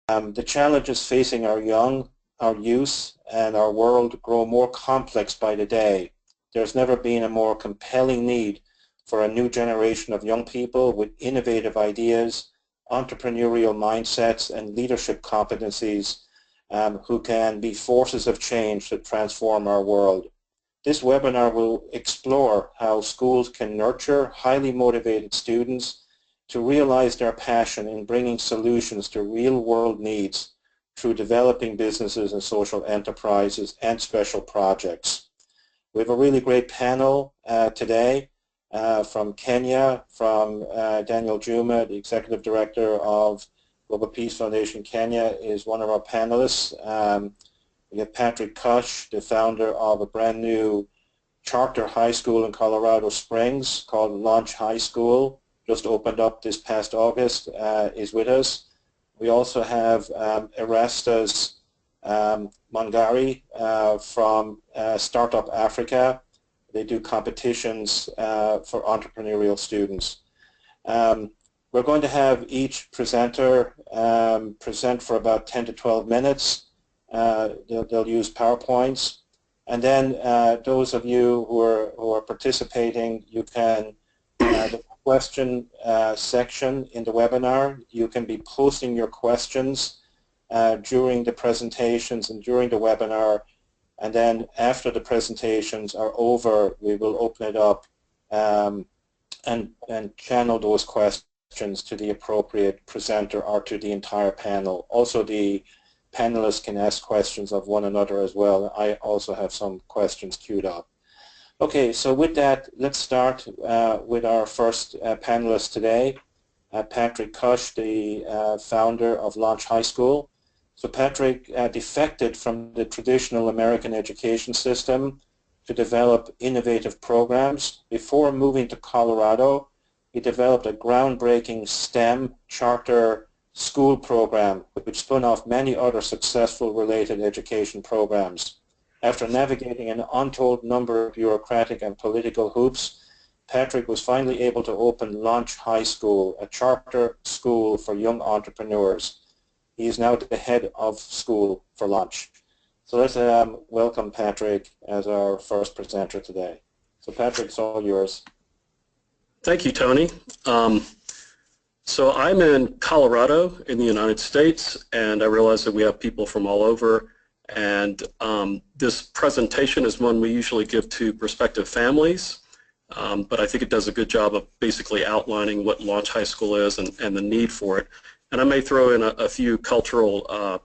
The challenges facing our youth, and our world grow more complex by the day. There's never been a more compelling need for a new generation of young people with innovative ideas, entrepreneurial mindsets, and leadership competencies who can be forces of change to transform our world. This webinar will explore how schools can nurture highly motivated students to realize their passion in bringing solutions to real-world needs through developing businesses and social enterprises and special projects. We have a really great panel today from Kenya, from Daniel Juma, the Executive Director of Global Peace Foundation Kenya, is one of our panelists. We have Patrick Kush, the founder of a brand new charter high school in Colorado Springs called Launch High School, just opened up this past August, is with us. We also have Erastus Mong'are from Startup Africa. They do competitions for entrepreneurial students. We're going to have each presenter present for about 10 to 12 minutes. They'll use PowerPoints. And then those of you who are participating, you can, the question section in the webinar, you can be posting your questions during the presentations and during the webinar. And then after the presentations are over, we will open it up and channel those questions to the appropriate presenter or to the entire panel. Also, the panelists can ask questions of one another as well. I also have some questions queued up. Okay, so with that, let's start with our first panelist today, Patrick Kush, the founder of Launch High School. So Patrick defected from the traditional American education system to develop innovative programs. Before moving to Colorado, he developed a groundbreaking STEM charter school program which spun off many other successful related education programs. After navigating an untold number of bureaucratic and political hoops, Patrick was finally able to open Launch High School, a charter school for young entrepreneurs. He is now the head of school for Launch. So let's welcome Patrick as our first presenter today. So Patrick, it's all yours. Thank you, Tony. So I'm in Colorado in the United States, and I realize that we have people from all over. And this presentation is one we usually give to prospective families, but I think it does a good job of basically outlining what Launch High School is and the need for it. And I may throw in a few cultural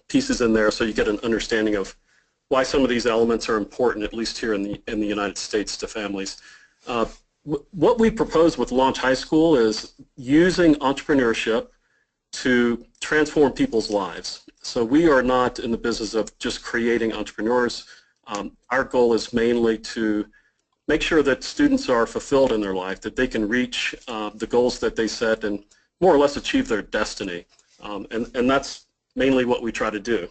pieces in there so you get an understanding of why some of these elements are important, at least here in the United States, to families. What we propose with Launch High School is using entrepreneurship to transform people's lives. So we are not in the business of just creating entrepreneurs. Our goal is mainly to make sure that students are fulfilled in their life, that they can reach the goals that they set and more or less achieve their destiny. And that's mainly what we try to do.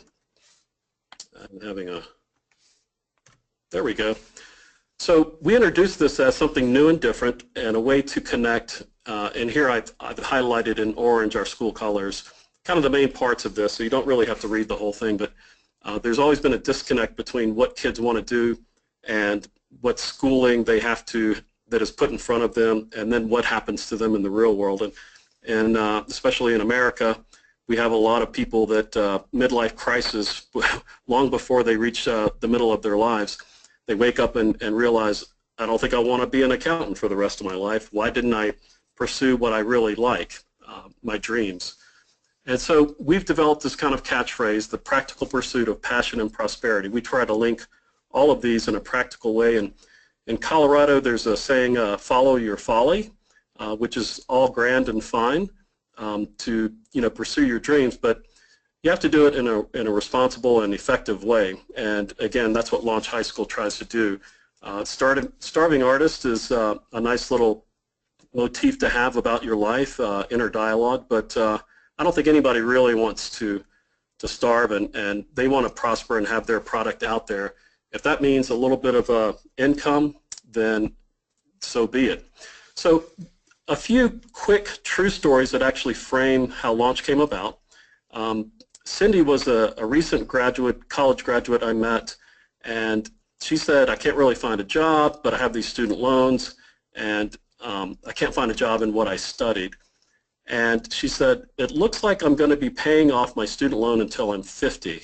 I'm having a, there we go. So we introduced this as something new and different and a way to connect, and here I've highlighted in orange our school colors, kind of the main parts of this, so you don't really have to read the whole thing, but there's always been a disconnect between what kids want to do and what schooling they have to, that is put in front of them, and then what happens to them in the real world. And especially in America, we have a lot of people that midlife crisis, long before they reach the middle of their lives, they wake up and realize, I don't think I want to be an accountant for the rest of my life. Why didn't I pursue what I really like, my dreams? And so we've developed this kind of catchphrase, the practical pursuit of passion and prosperity. We try to link all of these in a practical way. And in Colorado, there's a saying, follow your folly, which is all grand and fine to pursue your dreams, but you have to do it in a responsible and effective way. And again, that's what Launch High School tries to do. Starving Artist is a nice little motif to have about your life, inner dialogue, but I don't think anybody really wants to starve, and they want to prosper and have their product out there. If that means a little bit of income, then so be it. So a few quick true stories that actually frame how Launch came about. Cindy was a recent college graduate I met, and she said, I can't really find a job, but I have these student loans, and I can't find a job in what I studied. And she said, it looks like I'm going to be paying off my student loan until I'm 50.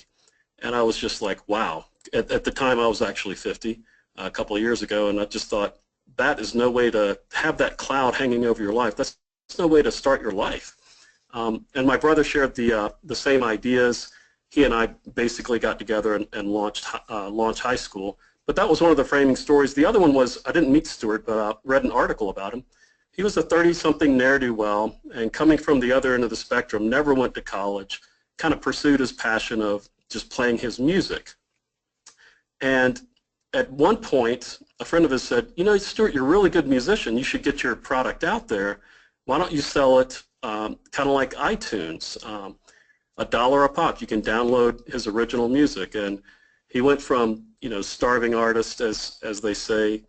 And I was just like, wow. At the time, I was actually 50 a couple of years ago, and I just thought, that is no way to have that cloud hanging over your life. That's no way to start your life. And my brother shared the same ideas. He and I basically got together and launched high school. But that was one of the framing stories. The other one was, I didn't meet Stuart, but I read an article about him. He was a 30-something ne'er-do-well, and coming from the other end of the spectrum, never went to college, kind of pursued his passion of just playing his music. And at one point, a friend of his said, you know, Stuart, you're a really good musician. You should get your product out there. Why don't you sell it kind of like iTunes? $1 a pop. You can download his original music. And he went from, you know, starving artist, as they say,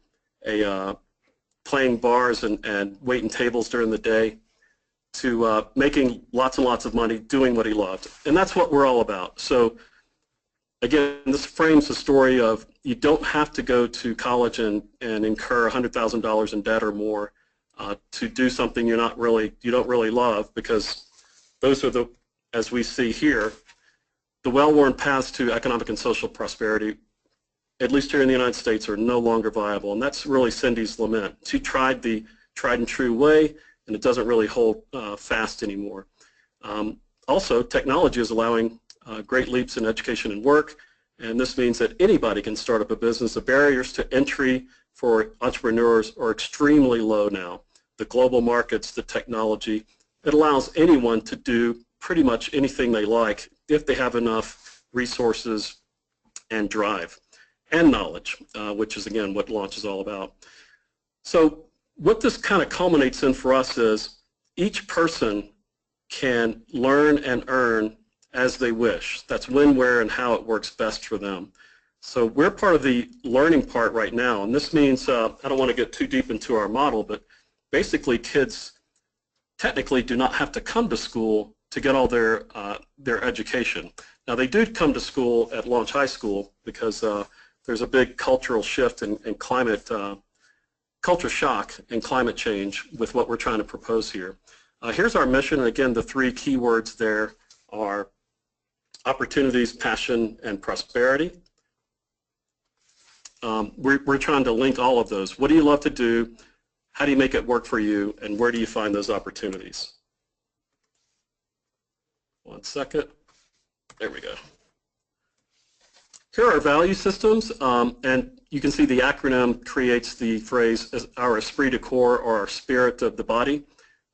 playing bars and waiting tables during the day, to making lots and lots of money doing what he loved. And that's what we're all about. So again, this frames the story of you don't have to go to college and incur $100,000 in debt or more to do something you don't really love, because those are the, as we see here, the well-worn paths to economic and social prosperity, at least here in the United States, are no longer viable. And that's really Cindy's lament. She tried the tried and true way, and it doesn't really hold fast anymore. Also, technology is allowing great leaps in education and work, and this means that anybody can start up a business. The barriers to entry for entrepreneurs are extremely low now. The global markets, the technology, it allows anyone to do pretty much anything they like if they have enough resources and drive and knowledge, which is, again, what launch is all about. So what this kind of culminates in for us is each person can learn and earn as they wish. That's when, where, and how it works best for them. So we're part of the learning part right now, and this means, I don't want to get too deep into our model, but basically kids technically do not have to come to school to get all their education. Now, they do come to school at Launch High School because there's a big cultural shift and climate, culture shock and climate change with what we're trying to propose here. Here's our mission, and again, the three keywords there are opportunities, passion, and prosperity. We're trying to link all of those. What do you love to do? How do you make it work for you? And where do you find those opportunities? One second. There we go. Here are our value systems, and you can see the acronym creates the phrase as our esprit de corps, or our spirit of the body.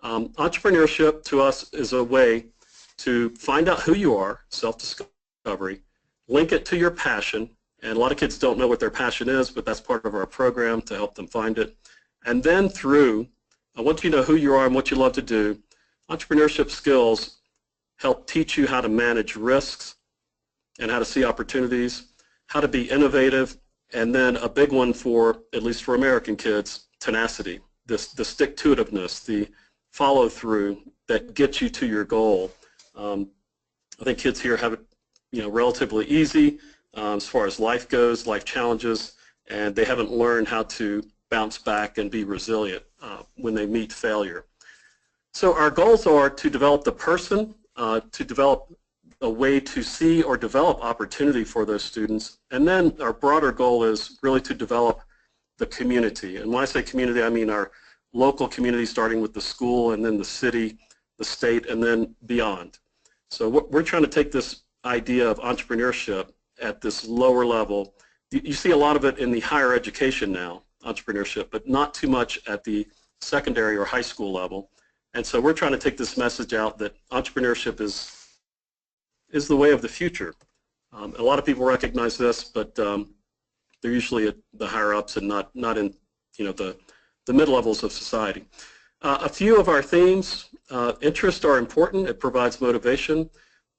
Entrepreneurship to us is a way to find out who you are, self-discovery, link it to your passion, and a lot of kids don't know what their passion is, but that's part of our program to help them find it. And then through, once you know who you are and what you love to do, entrepreneurship skills help teach you how to manage risks and how to see opportunities, how to be innovative, and then a big one for, at least for American kids, tenacity, the stick-to-itiveness, the follow-through that gets you to your goal. I think kids here have it, you know, relatively easy as far as life goes, life challenges, and they haven't learned how to bounce back and be resilient when they meet failure. So our goals are to develop the person, to develop a way to see or develop opportunity for those students, and then our broader goal is really to develop the community. And when I say community, I mean our local community, starting with the school and then the city, the state, and then beyond. So we're trying to take this idea of entrepreneurship at this lower level. You see a lot of it in the higher education now, entrepreneurship, but not too much at the secondary or high school level. And so we're trying to take this message out that entrepreneurship is the way of the future. A lot of people recognize this, but they're usually at the higher ups and not in, you know, the mid-levels of society. A few of our themes. Interests are important. It provides motivation.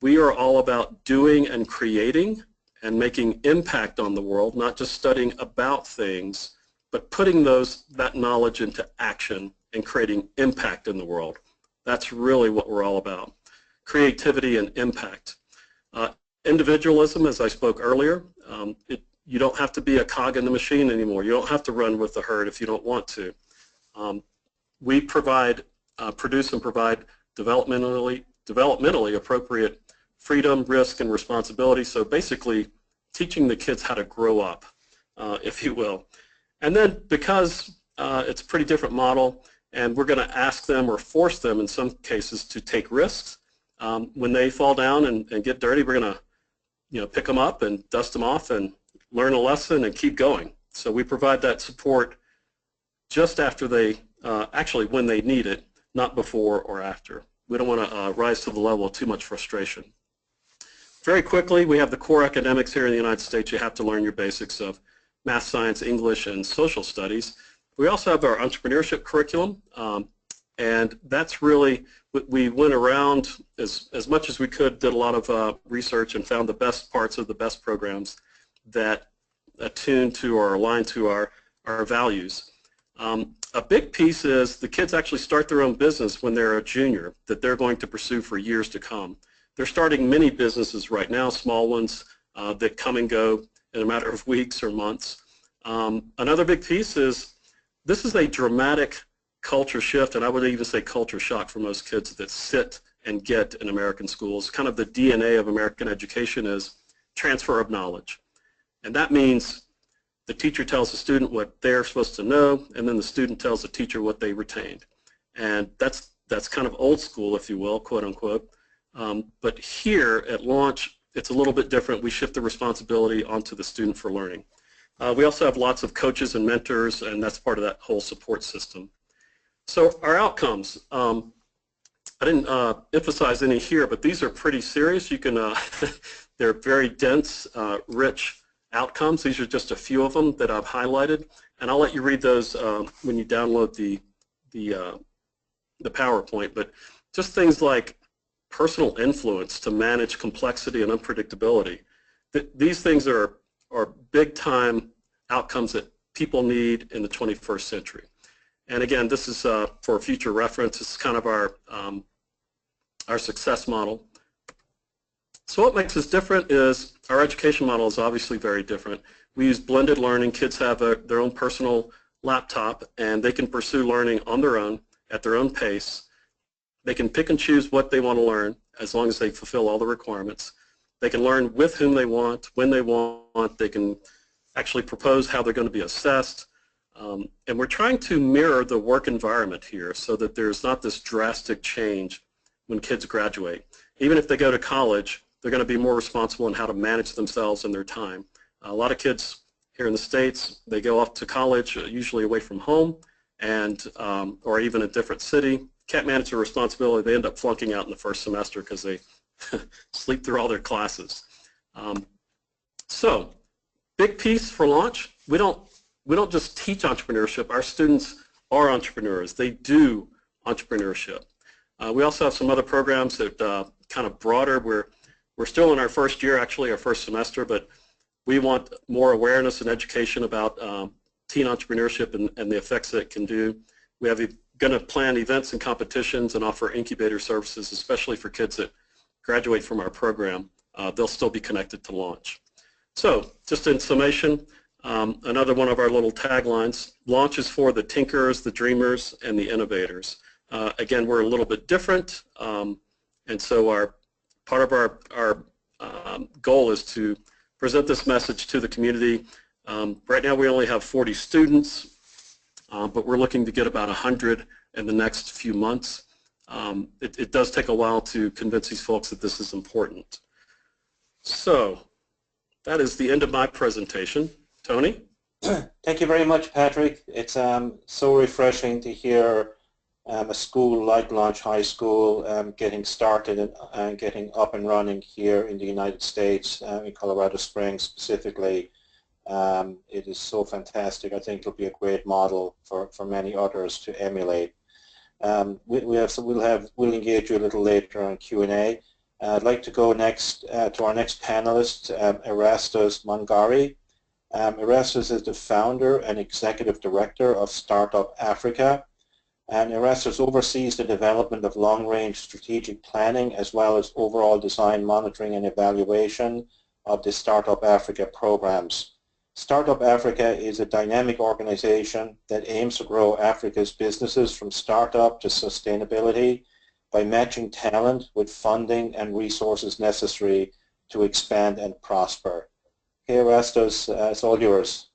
We are all about doing and creating and making impact on the world, not just studying about things, but putting that knowledge into action and creating impact in the world. That's really what we're all about. creativity, and impact. Individualism, as I spoke earlier, you don't have to be a cog in the machine anymore. You don't have to run with the herd if you don't want to. We produce and provide developmentally appropriate freedom, risk, and responsibility. So basically, teaching the kids how to grow up, if you will. And then because it's a pretty different model, and we're going to ask them or force them in some cases to take risks. When they fall down and get dirty, we're going to pick them up and dust them off and learn a lesson and keep going. So we provide that support just after they, actually when they need it, not before or after. We don't want to rise to the level of too much frustration. Very quickly, we have the core academics here in the United States. You have to learn your basics of math, science, English, and social studies. We also have our entrepreneurship curriculum, and that's really, we went around as much as we could, did a lot of research and found the best parts of the best programs that attune to or align to our values. A big piece is the kids actually start their own business when they're a junior that they're going to pursue for years to come. They're starting many businesses right now, small ones that come and go in a matter of weeks or months. Another big piece is this is a dramatic culture shift, and I would even say culture shock for most kids that sit and get in American schools. Kind of the DNA of American education is transfer of knowledge. And that means the teacher tells the student what they're supposed to know, and then the student tells the teacher what they retained. And that's kind of old school, if you will, quote unquote. But here at launch, it's a little bit different. We shift the responsibility onto the student for learning. We also have lots of coaches and mentors, and that's part of that whole support system. So our outcomes, I didn't emphasize any here, but these are pretty serious. You can, they're very dense, rich outcomes. These are just a few of them that I've highlighted, and I'll let you read those when you download the PowerPoint. But just things like personal influence to manage complexity and unpredictability. These things are big-time outcomes that people need in the 21st century. And again, this is for future reference. This is kind of our success model. So what makes us different is our education model is obviously very different. We use blended learning. Kids have their own personal laptop, and they can pursue learning on their own, at their own pace. They can pick and choose what they want to learn as long as they fulfill all the requirements. They can learn with whom they want, when they want. They can actually propose how they're going to be assessed. And we're trying to mirror the work environment here so that there's not this drastic change when kids graduate. Even if they go to college, they're going to be more responsible in how to manage themselves and their time. A lot of kids here in the States, they go off to college, usually away from home, and or even a different city. Can't manage their responsibility. They end up flunking out in the first semester because they sleep through all their classes. So, big piece for launch. We don't just teach entrepreneurship. Our students are entrepreneurs. They do entrepreneurship. We also have some other programs that kind of broader. We're still in our first year, actually our first semester, but we want more awareness and education about teen entrepreneurship and the effects that it can do. We have going to plan events and competitions and offer incubator services, especially for kids that graduate from our program. They'll still be connected to launch. So just in summation, another one of our little taglines, launch is for the tinkers, the dreamers, and the innovators. Again, we're a little bit different, and so part of our goal is to present this message to the community. Right now we only have 40 students, but we're looking to get about 100 in the next few months. It does take a while to convince these folks that this is important. So that is the end of my presentation. Tony? Thank you very much, Patrick. It's so refreshing to hear a school like Launch High School getting started and getting up and running here in the United States, in Colorado Springs specifically. It is so fantastic. I think it'll be a great model for many others to emulate. We'll engage you a little later on Q&A. I'd like to go next to our next panelist, Erastus Mong'are. Erastus is the founder and executive director of Startup Africa. And Erastus oversees the development of long-range strategic planning as well as overall design, monitoring and evaluation of the Startup Africa programs. Startup Africa is a dynamic organization that aims to grow Africa's businesses from startup to sustainability by matching talent with funding and resources necessary to expand and prosper. Okay, Erastus, it's all yours.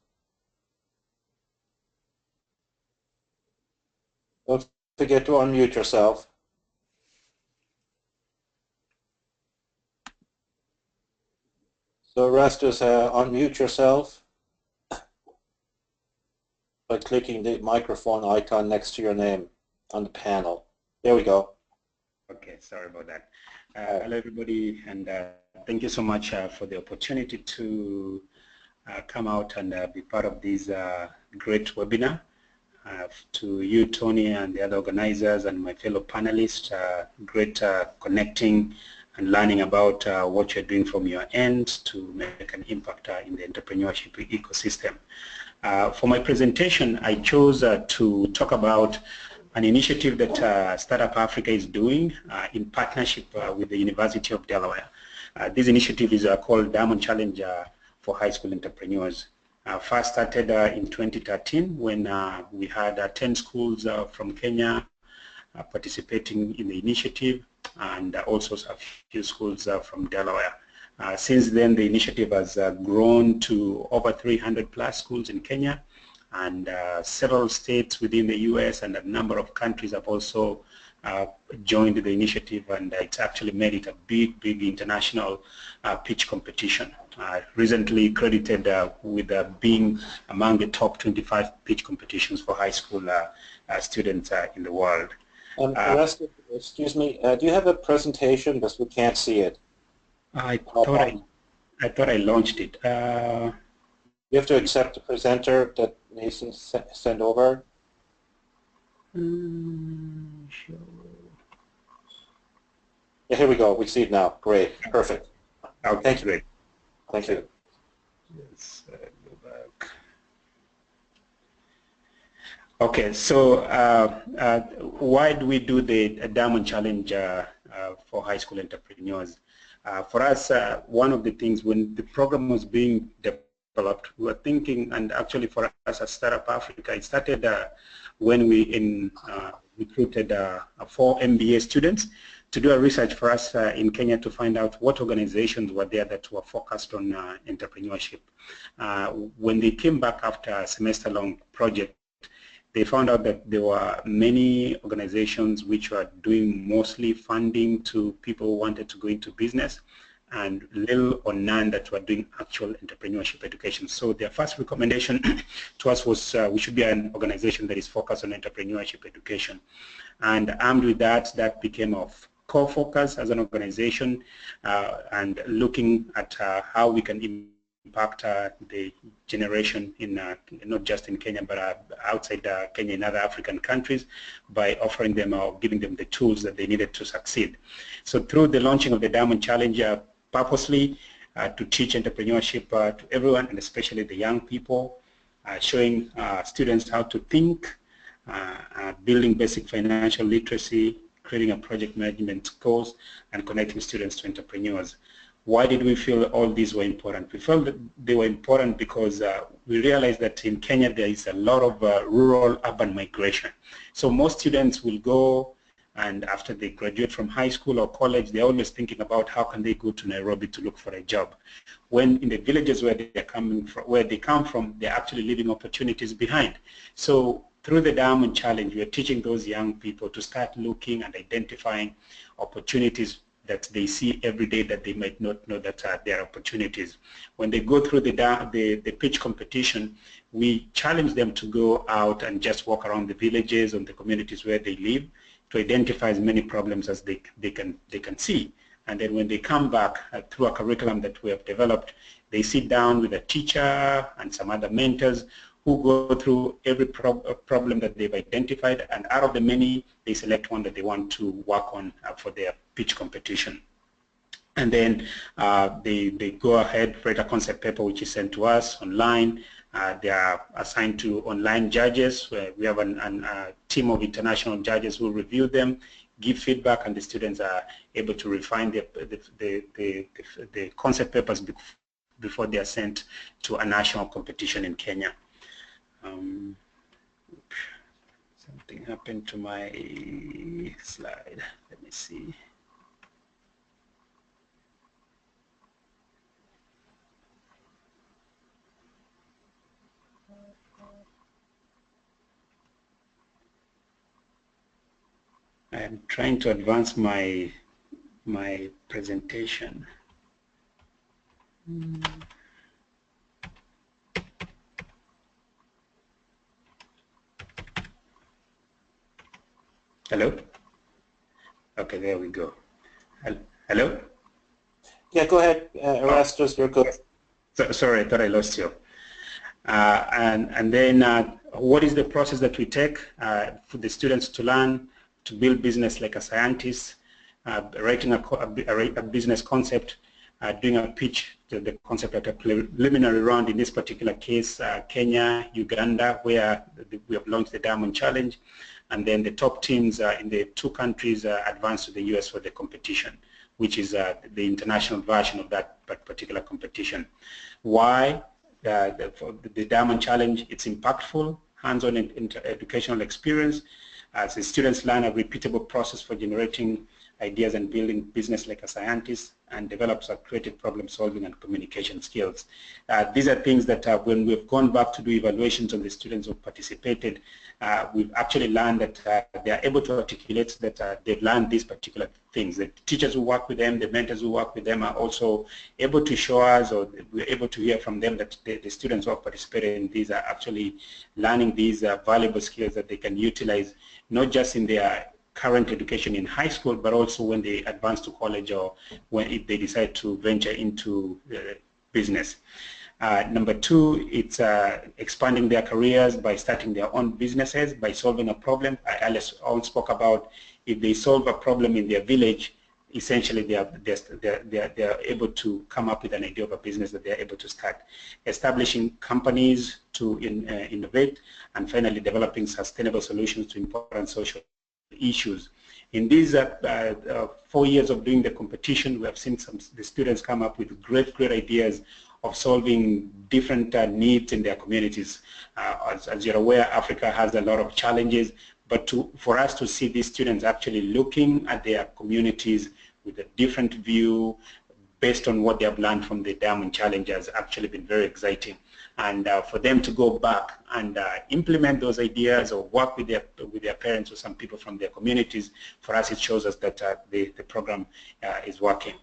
Don't forget to unmute yourself. So Erastus, unmute yourself by clicking the microphone icon next to your name on the panel. There we go. Okay, sorry about that. Hello everybody, and thank you so much for the opportunity to come out and be part of this great webinar. To you, Tony, and the other organizers and my fellow panelists, great connecting and learning about what you're doing from your end to make an impact in the entrepreneurship ecosystem. For my presentation, I chose to talk about an initiative that Startup Africa is doing in partnership with the University of Delaware. This initiative is called Diamond Challenge for High School Entrepreneurs. First started in 2013 when we had 10 schools from Kenya participating in the initiative, and also a few schools from Delaware. Since then, the initiative has grown to over 300 plus schools in Kenya, and several states within the US and a number of countries have also joined the initiative, and it's actually made it a big international pitch competition. Recently credited with being among the top 25 pitch competitions for high school students in the world. Excuse me, do you have a presentation because we can't see it? I thought I launched it. You have to accept the presenter that Nathan sent over. Sure. Yeah, here we go. We see it now. Great. Perfect. Okay, thank you. Great. Thank you. Let's go back. Okay, so why do we do the Diamond Challenge for high school entrepreneurs? For us, one of the things when the program was being developed, we were thinking, and actually for us at Startup Africa, it started when we recruited 4 MBA students to do a research for us in Kenya to find out what organizations were there that were focused on entrepreneurship. When they came back after a semester-long project, they found out that there were many organizations which were doing mostly funding to people who wanted to go into business, and little or none that were doing actual entrepreneurship education. So their first recommendation to us was we should be an organization that is focused on entrepreneurship education. And armed with that, that became of core focus as an organization, and looking at how we can impact the generation in not just in Kenya but outside Kenya in other African countries by offering them or giving them the tools that they needed to succeed. So through the launching of the Diamond Challenge, purposely to teach entrepreneurship to everyone, and especially the young people, showing students how to think, building basic financial literacy, creating a project management course, and connecting students to entrepreneurs. Why did we feel all these were important? We felt that they were important because we realized that in Kenya there is a lot of rural-urban migration. So most students will go, and after they graduate from high school or college, they're always thinking about how can they go to Nairobi to look for a job. When in the villages where they come from, they're actually leaving opportunities behind. So through the Diamond Challenge, we are teaching those young people to start looking and identifying opportunities that they see every day that they might not know that there are opportunities. When they go through the pitch competition, we challenge them to go out and just walk around the villages and the communities where they live to identify as many problems as they can see. And then when they come back through a curriculum that we have developed, they sit down with a teacher and some other mentors who go through every problem that they've identified, and out of the many, they select one that they want to work on for their pitch competition. And then they go ahead, write a concept paper which is sent to us online, They are assigned to online judges. We have a team of international judges who review them, give feedback, and the students are able to refine the concept papers before they are sent to a national competition in Kenya. Something happened to my slide. Let me see. I'm trying to advance my presentation. Hello? Okay, there we go. Hello? Yeah, go ahead, Erastus, you're good. Sorry, I thought I lost you. And then what is the process that we take for the students to learn to build business like a scientist, writing a business concept, doing a pitch, the concept at a preliminary round, in this particular case, Kenya, Uganda, where we have launched the Diamond Challenge, and then the top teams in the two countries advance to the US for the competition, which is the international version of that particular competition. Why? The Diamond Challenge, it's impactful, hands-on educational experience, as the students learn a repeatable process for generating ideas and building business like a scientist, and develops a creative problem solving and communication skills. These are things that when we've gone back to do evaluations on the students who participated, we've actually learned that they are able to articulate that they've learned these particular things. The teachers who work with them, the mentors who work with them are also able to show us, or we're able to hear from them, that the students who have participated in these are actually learning these valuable skills that they can utilize, not just in their current education in high school, but also when they advance to college, or if they decide to venture into business. Number two, it's expanding their careers by starting their own businesses, by solving a problem. Alice spoke about if they solve a problem in their village, essentially they are able to come up with an idea of a business that they are able to start. Establishing companies to innovate, and finally developing sustainable solutions to important social issues. In these 4 years of doing the competition, we have seen the students come up with great ideas of solving different needs in their communities. As you're aware, Africa has a lot of challenges, but for us to see these students actually looking at their communities with a different view based on what they have learned from the Diamond Challenge has actually been very exciting. And for them to go back and implement those ideas, or work with their parents or some people from their communities, for us it shows us that the program is working.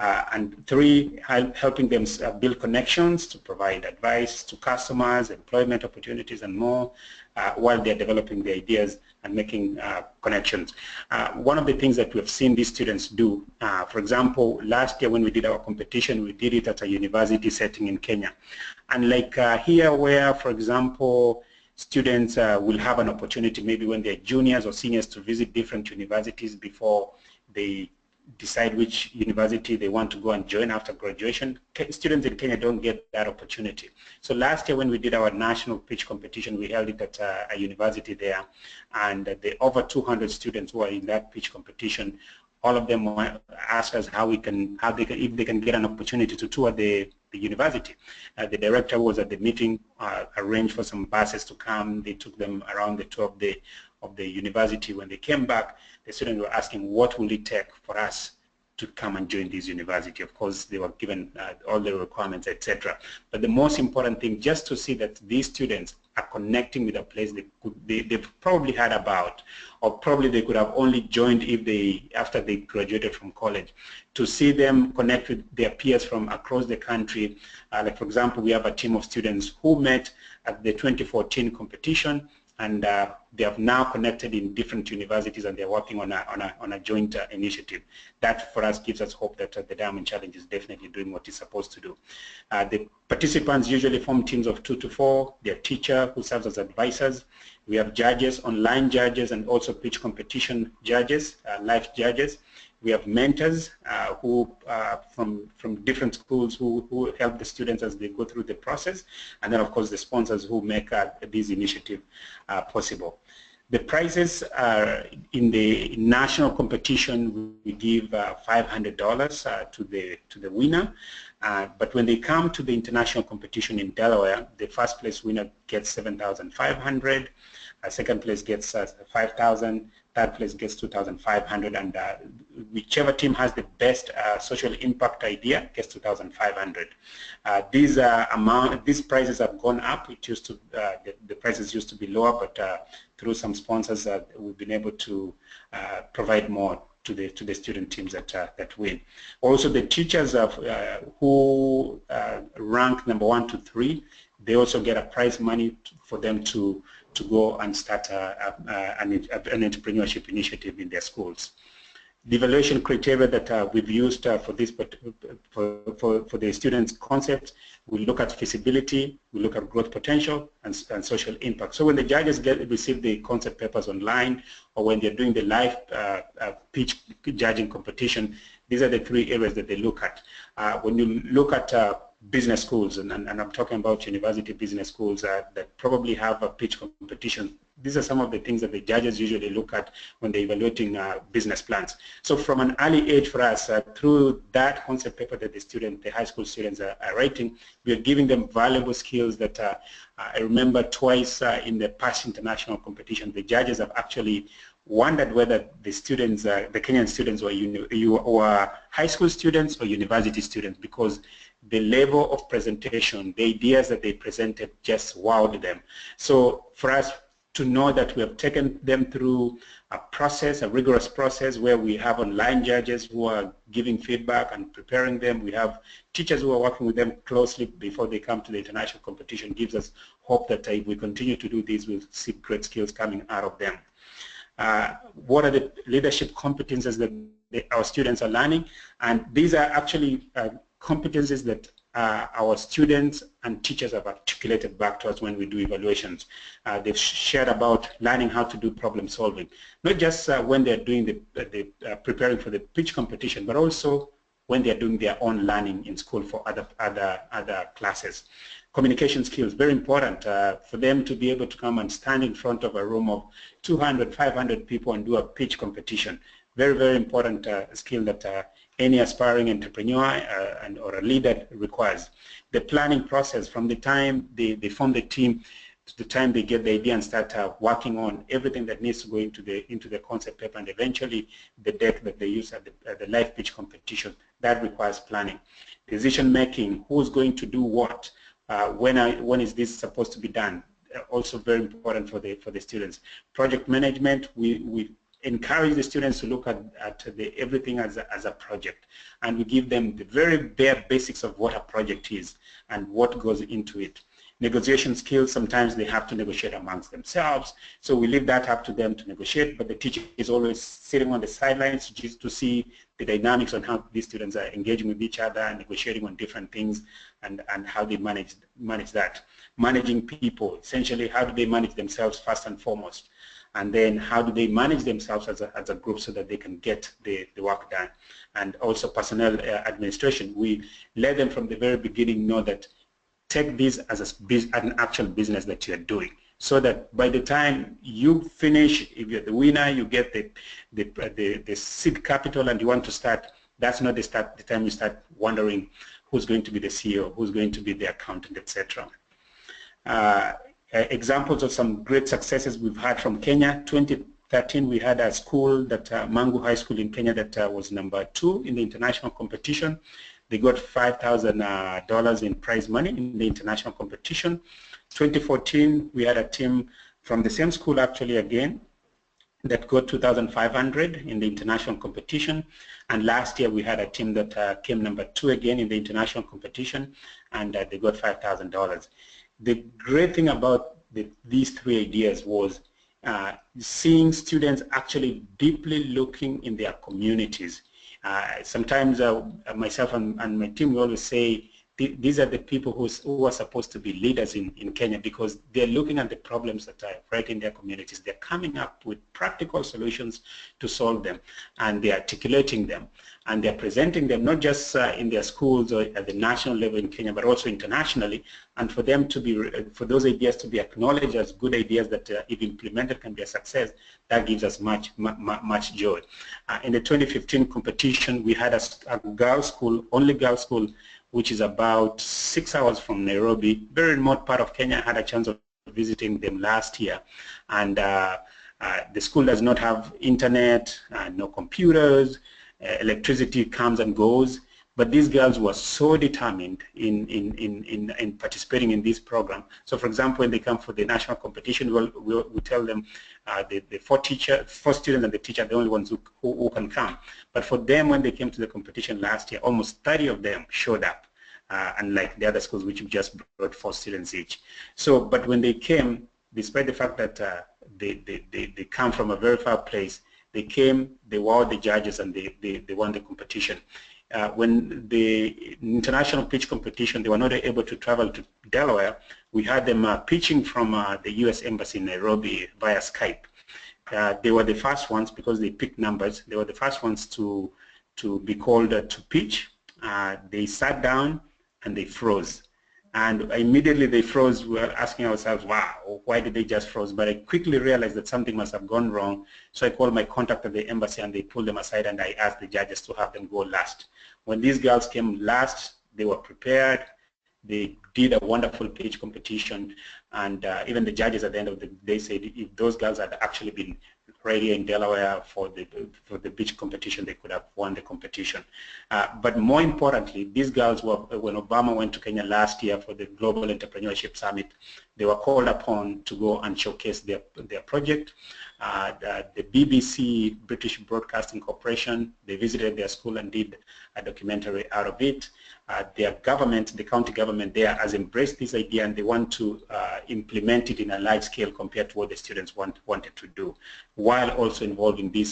And three, helping them build connections to provide advice to customers, employment opportunities, and more, while they're developing the ideas and making connections. One of the things that we've seen these students do, for example, last year when we did our competition, we did it at a university setting in Kenya. And like here, where, for example, students will have an opportunity maybe when they're juniors or seniors to visit different universities before they decide which university they want to go and join after graduation. Students in Kenya don't get that opportunity. So last year when we did our national pitch competition, we held it at a university there, and the over 200 students who are in that pitch competition, all of them asked us if they can get an opportunity to tour the university. The director was at the meeting, arranged for some buses to come. They took them around the tour of the university. When they came back, the students were asking, what will it take for us to come and join this university? Of course, they were given all the requirements, etc. But the most important thing, just to see that these students are connecting with a place they've probably heard about, or probably they could have only joined after they graduated from college. To see them connect with their peers from across the country, like for example, we have a team of students who met at the 2014 competition, and they have now connected in different universities, and they're working on a joint initiative. That for us gives us hope that the Diamond Challenge is definitely doing what it's supposed to do. The participants usually form teams of 2 to 4. Their teacher who serves as advisors. We have judges, online judges, and also pitch competition judges, live judges. We have mentors who from different schools who help the students as they go through the process, and then of course the sponsors who make this initiative possible. The prizes are in the national competition. We give $500 to the winner, but when they come to the international competition in Delaware, the first place winner gets $7,500. Second place gets $5,000. Third place gets $2,500, and whichever team has the best social impact idea gets $2,500. These prices have gone up. It used to the prices used to be lower, but through some sponsors, we've been able to provide more to the student teams that win. Also, the teachers who rank number 1 to 3, they also get a prize money for them to go and start an entrepreneurship initiative in their schools. The evaluation criteria that we've used for this, for the students' concept, we look at feasibility, we look at growth potential, and social impact. So when the judges receive the concept papers online, or when they're doing the live pitch judging competition, these are the 3 areas that they look at. When you look at business schools, and I'm talking about university business schools that probably have a pitch competition, these are some of the things that the judges usually look at when they're evaluating business plans. So from an early age for us, through that concept paper that the high school students are writing, we are giving them valuable skills that I remember twice in the past international competition, the judges have actually wondered whether the students, the Kenyan students were high school students or university students, because the level of presentation, the ideas that they presented just wowed them. So for us to know that we have taken them through a process, a rigorous process, where we have online judges who are giving feedback and preparing them. We have teachers who are working with them closely before they come to the international competition, gives us hope that if we continue to do this, we'll see great skills coming out of them. What are the leadership competences that our students are learning? And these are actually competencies that our students and teachers have articulated back to us when we do evaluations. They've shared about learning how to do problem solving, not just when they're doing preparing for the pitch competition, but also when they're doing their own learning in school for other classes. Communication skills, very important for them to be able to come and stand in front of a room of 200, 500 people and do a pitch competition. Very, very important skill that any aspiring entrepreneur or a leader requires. The planning process, from the time they form the team to the time they get the idea and start working on everything that needs to go into the concept paper, and eventually the deck that they use at the live pitch competition, that requires planning. Decision making, who's going to do what, when is this supposed to be done, also very important for the students. Project management, we encourage the students to look at everything as a project, and we give them the very bare basics of what a project is and what goes into it. Negotiation skills, sometimes they have to negotiate amongst themselves, so we leave that up to them to negotiate, but the teacher is always sitting on the sidelines just to see the dynamics on how these students are engaging with each other and negotiating on different things, and how they manage that. Managing people, essentially, how do they manage themselves first and foremost? And then how do they manage themselves as a group so that they can get the work done? And also personnel administration. We let them from the very beginning know that take this as an actual business that you're doing, so that by the time you finish, if you're the winner, you get the seed capital and you want to start, that's not the time you start wondering who's going to be the CEO, who's going to be the accountant, etc. Examples of some great successes we've had from Kenya. 2013, we had a school, Mangu High School in Kenya, that was number 2 in the international competition. They got $5,000 in prize money in the international competition. 2014, we had a team from the same school, actually, again, that got $2,500 in the international competition. And last year, we had a team that came number 2 again in the international competition, and they got $5,000. The great thing about these 3 ideas was seeing students actually deeply looking in their communities. Sometimes myself and my team, we always say these are the people who are supposed to be leaders in Kenya, because they're looking at the problems that are right in their communities. They're coming up with practical solutions to solve them, and they're articulating them, and they're presenting them not just in their schools or at the national level in Kenya, but also internationally, and for them to be, for those ideas to be acknowledged as good ideas that if implemented can be a success, that gives us much joy. In the 2015 competition, we had a girls' school, only girls' school, which is about 6 hours from Nairobi, very remote part of Kenya. I had a chance of visiting them last year, and the school does not have internet, no computers, electricity comes and goes, but these girls were so determined in participating in this program. So for example, when they come for the national competition, we tell them the four students and the teacher are the only ones who can come. But for them, when they came to the competition last year, almost 30 of them showed up, unlike the other schools which just brought 4 students each. So, but when they came, despite the fact that they come from a very far place, they came, they wowed the judges, and they won the competition. When the international pitch competition, they were not able to travel to Delaware, we had them pitching from the U.S. Embassy in Nairobi via Skype. They were the first ones, because they picked numbers, they were the first ones to be called to pitch. They sat down and they froze. And immediately they froze. We were asking ourselves, wow, why did they just froze? But I quickly realized that something must have gone wrong. So I called my contact at the embassy, and they pulled them aside, and I asked the judges to have them go last. When these girls came last, they were prepared. They did a wonderful pitch competition, and even the judges at the end of the day said if those girls had actually been right here in Delaware for the pitch competition, they could have won the competition. But more importantly, these girls were, when Obama went to Kenya last year for the Global Entrepreneurship Summit, they were called upon to go and showcase their project. The BBC, British Broadcasting Corporation, they visited their school and did a documentary out of it. Their government, the county government there, has embraced this idea, and they want to implement it in a large scale compared to what the students wanted to do, while also involving the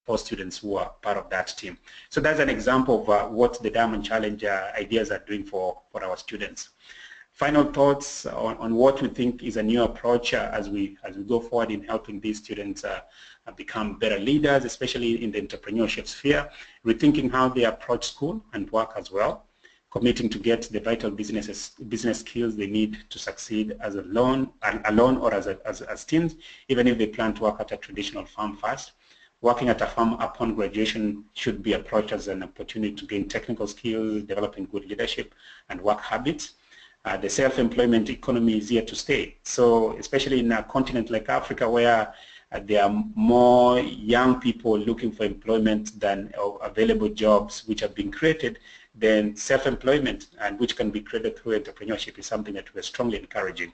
4 students who are part of that team. So that's an example of what the Diamond Challenge ideas are doing for our students. Final thoughts on what we think is a new approach as we go forward in helping these students become better leaders, especially in the entrepreneurship sphere, rethinking how they approach school and work as well, committing to get the vital business skills they need to succeed as alone or as teams, even if they plan to work at a traditional firm first. Working at a firm upon graduation should be approached as an opportunity to gain technical skills, developing good leadership and work habits. The self-employment economy is here to stay. So especially in a continent like Africa, where there are more young people looking for employment than available jobs which are being created, then self-employment, and which can be created through entrepreneurship, is something that we're strongly encouraging.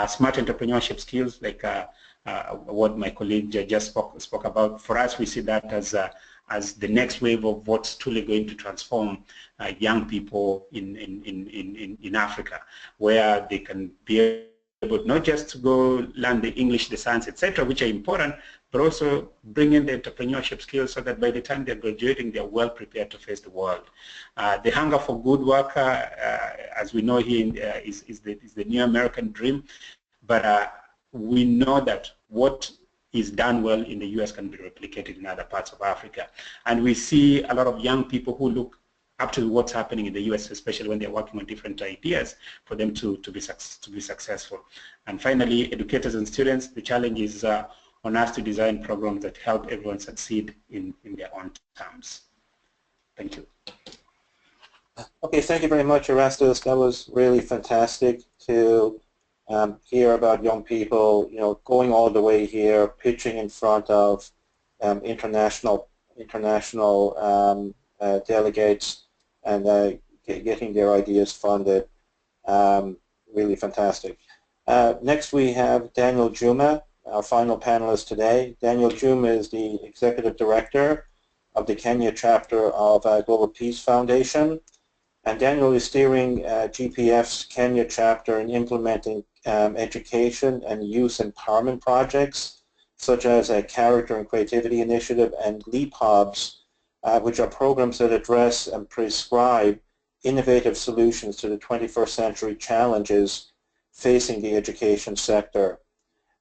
Smart entrepreneurship skills, like what my colleague just spoke about, for us we see that as the next wave of what's truly going to transform young people in Africa, where they can be able not just to go learn the English, the science, etc., which are important, but also bring in the entrepreneurship skills so that by the time they're graduating, they're well prepared to face the world. The hunger for good work, as we know here, is the new American dream, but we know that what is done well in the US can be replicated in other parts of Africa. And we see a lot of young people who look up to what's happening in the US, especially when they're working on different ideas, for them to be successful. And finally, educators and students, the challenge is on us to design programs that help everyone succeed in their own terms. Thank you. Okay, thank you very much, Erastus. That was really fantastic to hear about young people, going all the way here, pitching in front of international delegates, and getting their ideas funded. Really fantastic. Next we have Daniel Juma, our final panelist today. Daniel Juma is the Executive Director of the Kenya chapter of Global Peace Foundation. And Daniel is steering GPF's Kenya chapter in implementing education and youth empowerment projects, such as a Character and Creativity Initiative and LEAP Hubs, which are programs that address and prescribe innovative solutions to the 21st century challenges facing the education sector.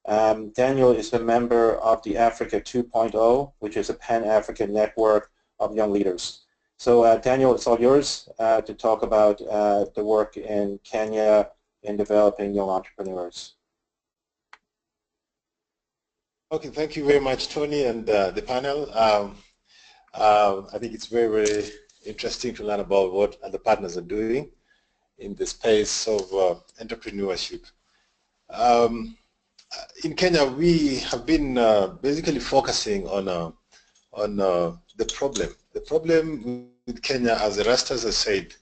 Daniel is a member of the Africa 2.0, which is a Pan-African network of young leaders. So Daniel, it's all yours to talk about the work in Kenya in developing young entrepreneurs. Okay, thank you very much, Tony, and the panel. I think it's very, very interesting to learn about what other partners are doing in the space of entrepreneurship. In Kenya, we have been basically focusing on the problem. The problem with Kenya, as the Rastas have said,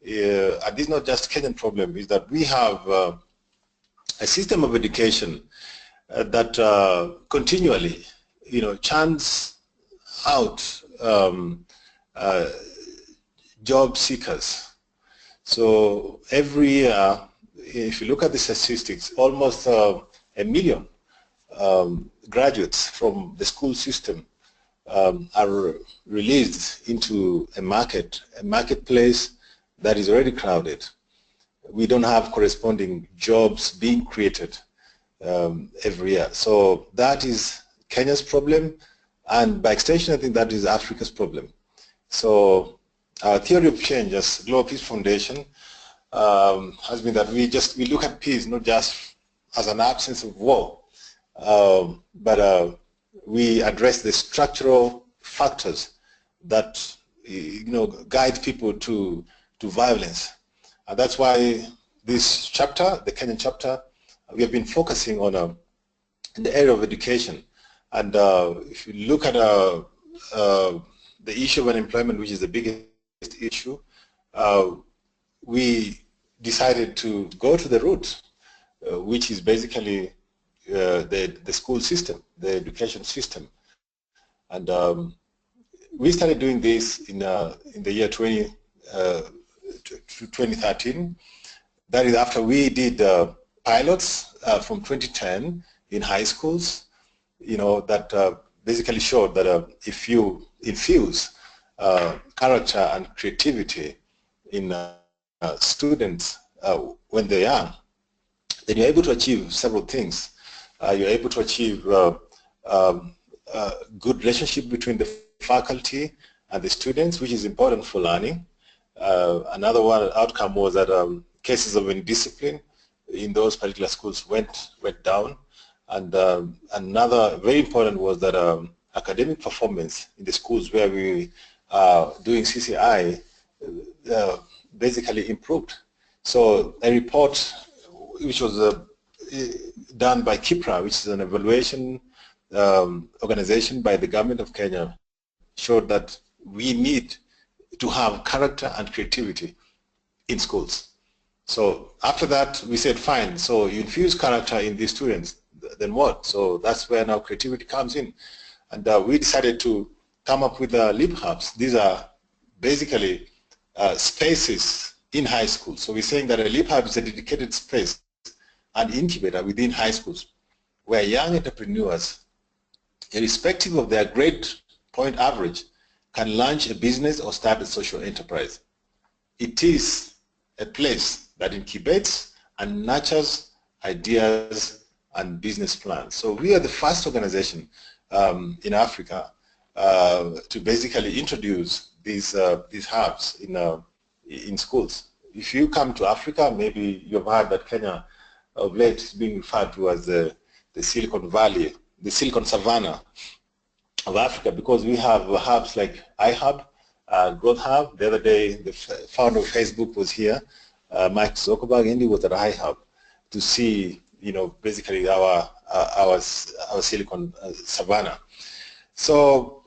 and this is not just Kenyan problem, is that we have a system of education that continually, churns out job seekers. So every year, if you look at the statistics, almost 1 million graduates from the school system are released into a marketplace that is already crowded. We don't have corresponding jobs being created every year. So that is Kenya's problem, and by extension, I think that is Africa's problem. So our theory of change as Global Peace Foundation has been that we look at peace not just as an absence of war, but we address the structural factors that guide people to violence. And that's why this chapter, the Kenyan chapter, we have been focusing on in the area of education. And if you look at the issue of unemployment, which is the biggest issue, we decided to go to the root, which is basically the school system, the education system. And we started doing this in the year 2013. That is after we did pilots from 2010 in high schools, that basically showed that if you infuse character and creativity in students when they're young, then you're able to achieve several things. You're able to achieve good relationship between the faculty and the students, which is important for learning. Another one outcome was that cases of indiscipline in those particular schools went down. And another very important was that academic performance in the schools where we are doing CCI basically improved. So a report which was done by KIPRA, which is an evaluation organization by the government of Kenya, showed that we need to have character and creativity in schools. So after that, we said, fine, so you infuse character in these students, then what? So that's where now creativity comes in. And we decided to come up with Leap Hubs. These are basically spaces in high school. So we're saying that a Leap Hub is a dedicated space, an incubator within high schools, where young entrepreneurs, irrespective of their grade point average, can launch a business or start a social enterprise. It is a place that incubates and nurtures ideas and business plans. So we are the first organization in Africa to basically introduce these hubs in schools. If you come to Africa, maybe you've heard that Kenya of late is being referred to as the Silicon Valley, the Silicon Savannah of Africa, because we have hubs like iHub, Growth Hub. The other day, the founder of Facebook was here, Mike Zuckerberg, and he was at iHub to see, basically our Silicon Savannah. So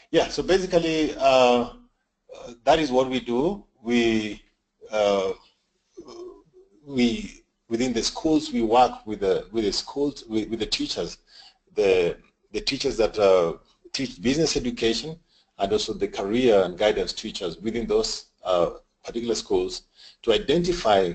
yeah, so basically that is what we do. We within the schools, we work with the schools, with the teachers, the teachers that teach business education, and also the career and guidance teachers within those particular schools, to identify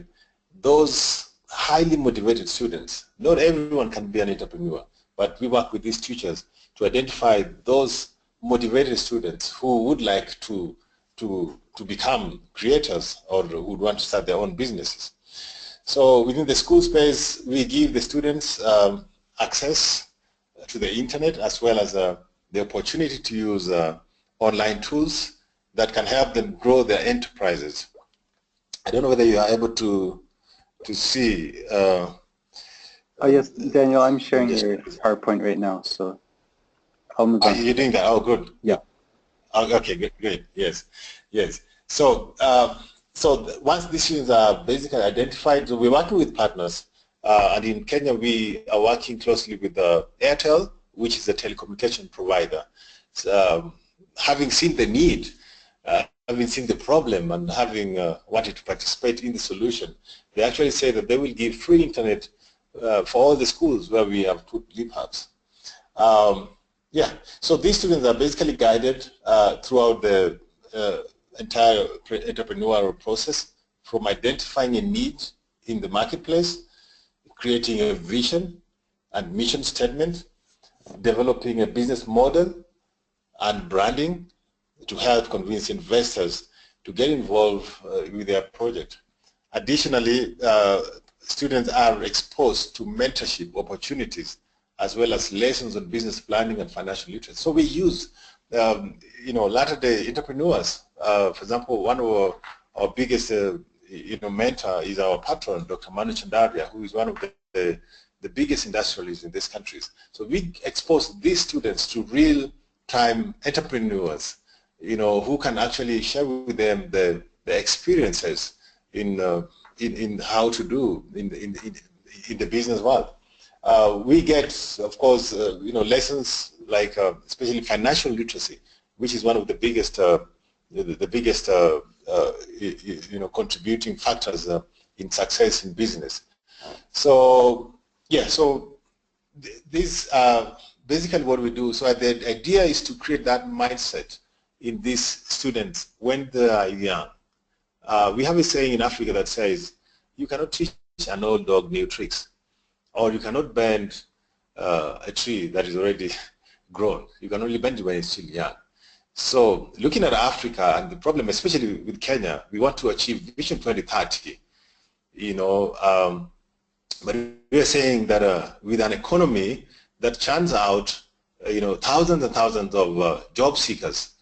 those highly motivated students. Not everyone can be an entrepreneur, but we work with these teachers to identify those motivated students who would like to to become creators or who want to start their own businesses. So within the school space, we give the students access to the internet as well as the opportunity to use online tools that can help them grow their enterprises. I don't know whether you are able to see. Oh yes, Daniel, I'm sharing your PowerPoint right now, so I'll move on. You're doing that? Oh, good. Yeah. Okay, great. Yes. So, once these students are basically identified, so we're working with partners, and in Kenya we are working closely with Airtel, which is a telecommunication provider. So, having seen the need, having seen the problem, and having wanted to participate in the solution, they actually say that they will give free internet for all the schools where we have put LeapHubs. Yeah, so these students are basically guided throughout the entire entrepreneurial process, from identifying a need in the marketplace, creating a vision and mission statement, developing a business model and branding to help convince investors to get involved with their project. Additionally, students are exposed to mentorship opportunities as well as lessons on business planning and financial literacy. So we use, latter-day entrepreneurs. For example, one of our biggest, mentor is our patron, Dr. Manu Chandaria, who is one of the biggest industrialists in these countries. So we expose these students to real-time entrepreneurs, who can actually share with them the experiences in how to do in the business world. We get, of course, lessons like especially financial literacy, which is one of the biggest, contributing factors in success in business. So, yeah, so these are basically what we do. So the idea is to create that mindset in these students when they are young. We have a saying in Africa that says, you cannot teach an old dog new tricks, or you cannot bend a tree that is already grown. You can only bend it when it's still young. So looking at Africa and the problem, especially with Kenya, we want to achieve Vision 2030, but we are saying that with an economy that churns out, thousands and thousands of job seekers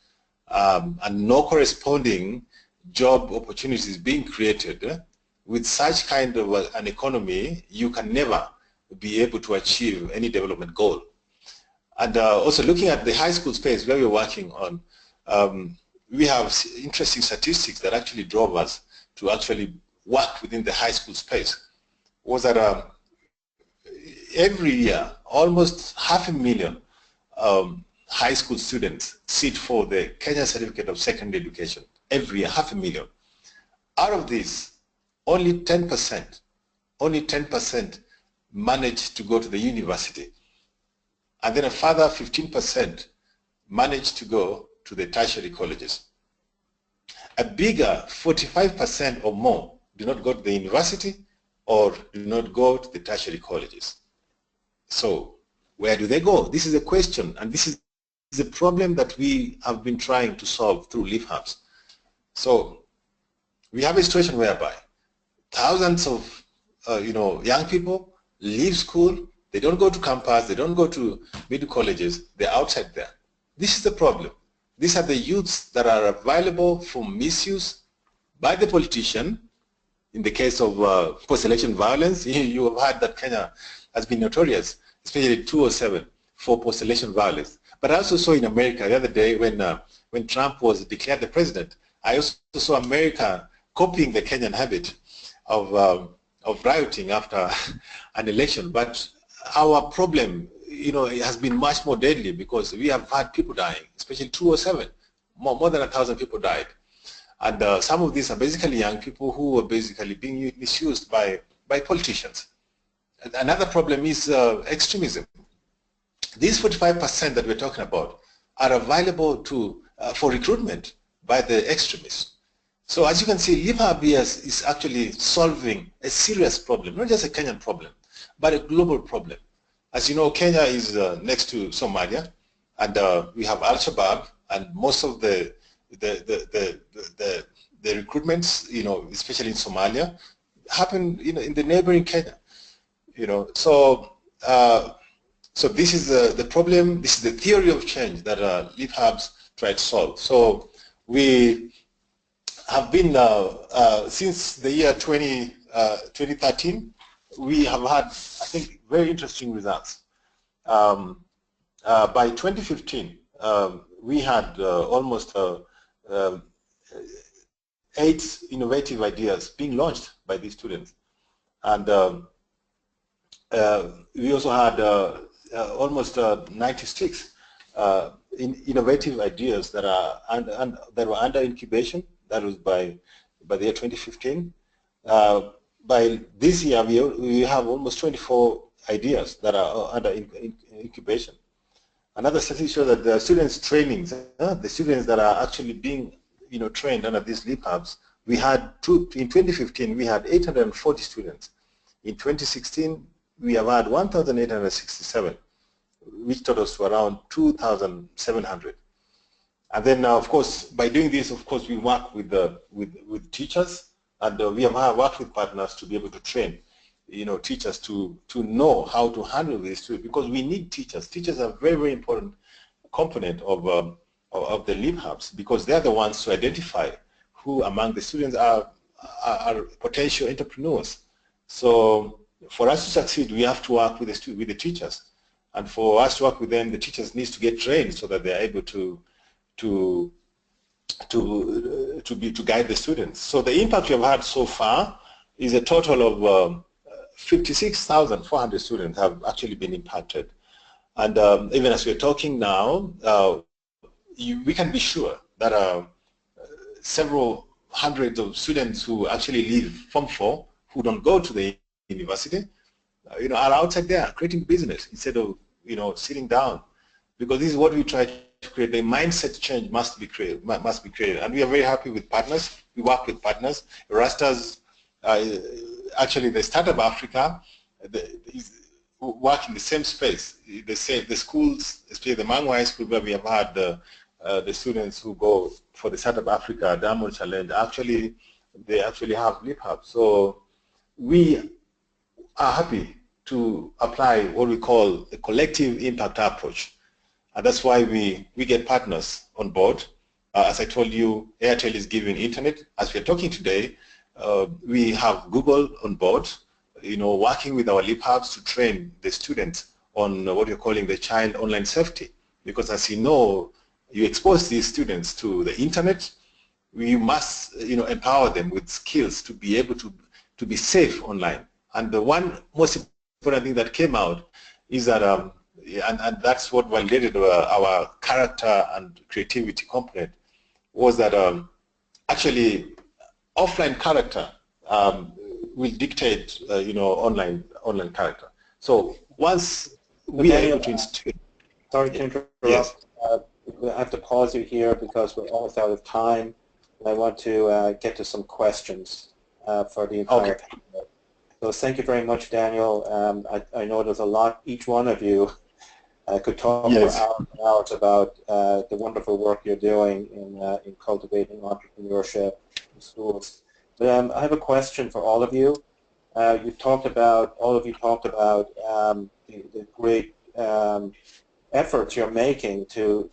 and no corresponding job opportunities being created, with such kind of an economy, you can never be able to achieve any development goal. And also looking at the high school space where we're working on, we have interesting statistics that actually drove us to actually work within the high school space. Was that every year, almost 500,000 high school students sit for the Kenya Certificate of Secondary Education. Every year, 500,000. Out of these, only 10% managed to go to the university. And then a further 15% managed to go to the tertiary colleges. A bigger 45% or more do not go to the university or do not go to the tertiary colleges. So where do they go? This is a question, and this is a problem that we have been trying to solve through LeapHubs. So we have a situation whereby thousands of young people leave school, they don't go to campus, they don't go to middle colleges, they're outside there. This is the problem. These are the youths that are available for misuse by the politician. In the case of post-election violence, you have heard that Kenya has been notorious, especially 2007, for post-election violence. But I also saw in America the other day when Trump was declared the president, I also saw America copying the Kenyan habit of rioting after an election. But our problem, it has been much more deadly because we have had people dying, especially 2007. More than 1,000 people died. And some of these are basically young people who are basically being misused by politicians. And another problem is extremism. These 45% that we're talking about are available for recruitment by the extremists. So as you can see, LeapHub is actually solving a serious problem, not just a Kenyan problem, but a global problem. As you know, Kenya is next to Somalia, and we have Al-Shabaab, and most of the the recruitments, especially in Somalia, happen in the neighboring Kenya. So this is the problem. This is the theory of change that Leap Hubs try to solve. So we have been since the year 2013. We have had, I think, very interesting results. By 2015, we had almost 8 innovative ideas being launched by these students, and we also had almost 96 innovative ideas that that were under incubation. That was by the year 2015. By this year, we have almost 24 ideas that are under incubation. Another statistic shows that the students' trainings, the students that are actually being trained under these Leap Hubs, we had in 2015 we had 840 students. In 2016 we have had 1,867, which totals to around 2,700. And then of course, by doing this, of course, we work with teachers, and we have worked with partners to be able to train teachers to know how to handle these students, because we need teachers. Teachers are a very, very important component of the Leap Hubs, because they're the ones to identify who among the students are potential entrepreneurs. So for us to succeed, we have to work with the teachers, and for us to work with them, the teachers need to get trained so that they're able to guide the students. So the impact we have had so far is a total of 56,400 students have actually been impacted. And even as we're talking now, we can be sure that several hundreds of students who actually leave Form 4, who don't go to the university, are outside there creating business instead of sitting down, because this is what we try to create. The mindset change must be created, and we are very happy with partners. We work with partners. Rastas, actually, the Startup Africa is work in the same space. The schools, especially the Mong'are school, where we have had the students who go for the Startup Africa Diamond Challenge, they actually have Leap Hubs. So we are happy to apply what we call a collective impact approach. And that's why we get partners on board. As I told you, Airtel is giving internet. As we're talking today, we have Google on board, working with our Leap Hubs to train the students on what you're calling the child online safety. Because as you know, you expose these students to the internet, we must empower them with skills to be able to be safe online. And the one most important thing that came out is that, and that's what validated our character and creativity component, was that actually offline character will dictate online character. So once we are able to institute. Sorry to interrupt. Yes. I have to pause you here because we're almost out of time, and I want to get to some questions for the entire panel. So thank you very much, Daniel. I know there's a lot. Each one of you could talk for hours and hours about the wonderful work you're doing in cultivating entrepreneurship in schools. But I have a question for all of you. All of you talked about the great efforts you're making to